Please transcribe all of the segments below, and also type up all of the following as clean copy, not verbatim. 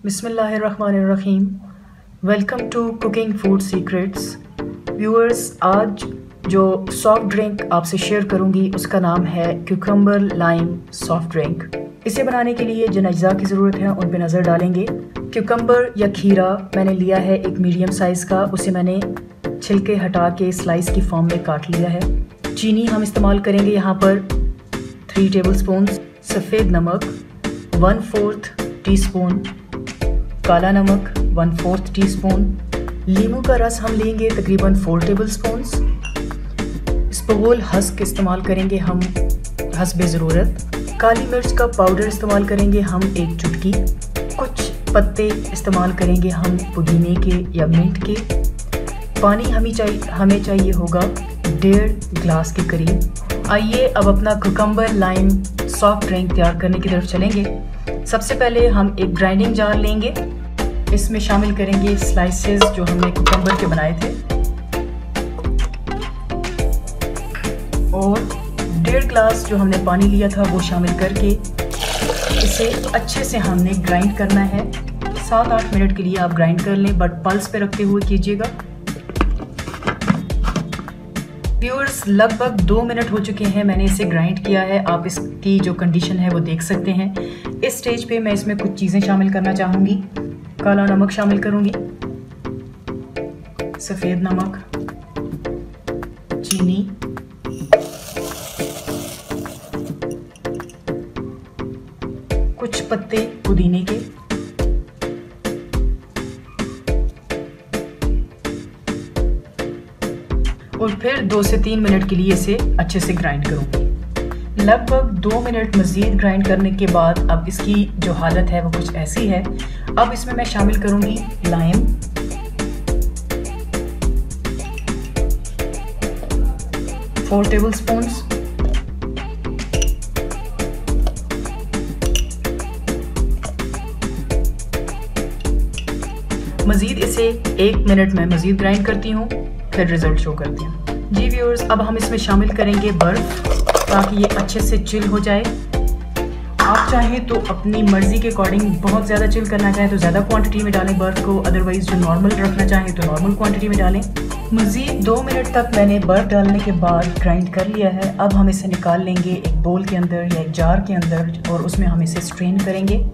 बिस्मिल्लाहिर्रहमानिर्रहीम। Welcome to cooking food secrets. Viewers, आज जो सॉफ्ट ड्रिंक आपसे शेयर करूंगी उसका नाम है क्यूकम्बर लाइम सॉफ्ट ड्रिंक। इसे बनाने के लिए जिन अज्जा की ज़रूरत है उन पर नज़र डालेंगे। क्यूकम्बर या खीरा मैंने लिया है एक मीडियम साइज़ का, उसे मैंने छिलके हटा के स्लाइस की फॉर्म में काट लिया है। चीनी हम इस्तेमाल करेंगे यहाँ पर 3 टेबलस्पून, सफ़ेद नमक 1/4 टीस्पून, काला नमक 1/4 टीस्पून, लीमू का रस हम लेंगे तकरीबन 4 टेबलस्पून, इसबगोल हस्क इस्तेमाल करेंगे हम हस्बे ज़रूरत, काली मिर्च का पाउडर इस्तेमाल करेंगे हम 1 चुटकी, कुछ पत्ते इस्तेमाल करेंगे हम पुदीने के या मिंट के। पानी हमें चाहिए होगा 1.5 गिलास के करीब। आइए अब अपना क्यूकम्बर लाइम सॉफ्ट ड्रिंक तैयार करने की तरफ चलेंगे। सबसे पहले हम एक ग्राइंडिंग जार लेंगे, इसमें शामिल करेंगे स्लाइसेस जो हमने क्यूकम्बर के बनाए थे और 1.5 गिलास जो हमने पानी लिया था वो शामिल करके इसे अच्छे से हमने ग्राइंड करना है। 7-8 मिनट के लिए आप ग्राइंड कर लें, बट पल्स पे रखते हुए कीजिएगा। व्यूअर्स, लगभग 2 मिनट हो चुके हैं मैंने इसे ग्राइंड किया है। आप इसकी जो कंडीशन है वो देख सकते हैं। इस स्टेज पे मैं इसमें कुछ चीज़ें शामिल करना चाहूँगी। काला नमक शामिल करूँगी, सफ़ेद नमक, चीनी, कुछ पत्ते पुदीने के, और फिर 2 से 3 मिनट के लिए इसे अच्छे से ग्राइंड करूँगी। लगभग 2 मिनट मज़ीद ग्राइंड करने के बाद अब इसकी जो हालत है वो कुछ ऐसी है। अब इसमें मैं शामिल करूँगी लाइम, फोर टेबलस्पून, मज़ीद इसे 1 मिनट में मज़ीद ग्राइंड करती हूँ, फिर रिजल्ट शो करती हूँ। जी व्यूअर्स, अब हम इसमें शामिल करेंगे बर्फ़ ताकि ये अच्छे से चिल हो जाए। आप चाहें तो अपनी मर्ज़ी के अकॉर्डिंग बहुत ज़्यादा चिल करना चाहें तो ज़्यादा क्वांटिटी में डालें बर्फ़ को, अदरवाइज़ जो नॉर्मल रखना चाहें तो नॉर्मल क्वांटिटी में डालें। मज़ीद 2 मिनट तक मैंने बर्फ़ डालने के बाद ग्राइंड कर लिया है। अब हम इसे निकाल लेंगे एक बोल के अंदर या एक जार के अंदर और उसमें हम इसे स्ट्रेन करेंगे।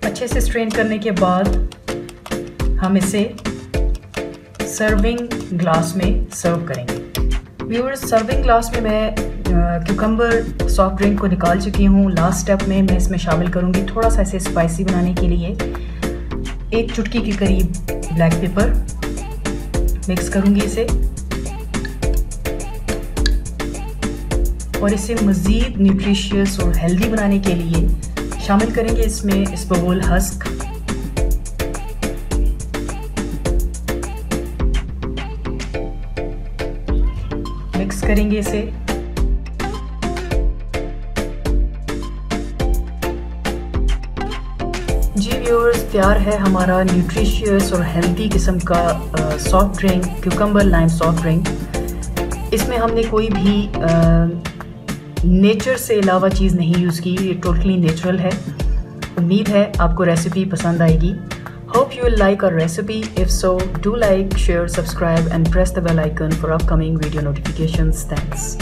अच्छे से स्ट्रेन करने के बाद हम इसे सर्विंग ग्लास में सर्व करेंगे। व्यूअर्स, सर्विंग ग्लास में मैं क्यूकम्बर सॉफ्ट ड्रिंक को निकाल चुकी हूँ। लास्ट स्टेप में मैं इसमें शामिल करूँगी थोड़ा सा इसे स्पाइसी बनाने के लिए 1 चुटकी के करीब ब्लैक पेपर। मिक्स करूँगी इसे और इसे मज़ीद न्यूट्रिशियस और हेल्दी बनाने के लिए शामिल करेंगे इसमें इसबगोल हस्क, मिक्स करेंगे इसे। जी व्यूअर्स, तैयार है हमारा न्यूट्रिशियस और हेल्दी किस्म का soft drink cucumber lime soft drink. इसमें हमने कोई भी नेचर से अलावा चीज़ नहीं यूज़ की, ये टोटली नेचुरल है। उम्मीद है आपको रेसिपी पसंद आएगी। Hope you will like our recipe. If so, do like, share, subscribe and press the bell icon for upcoming video notifications. Thanks.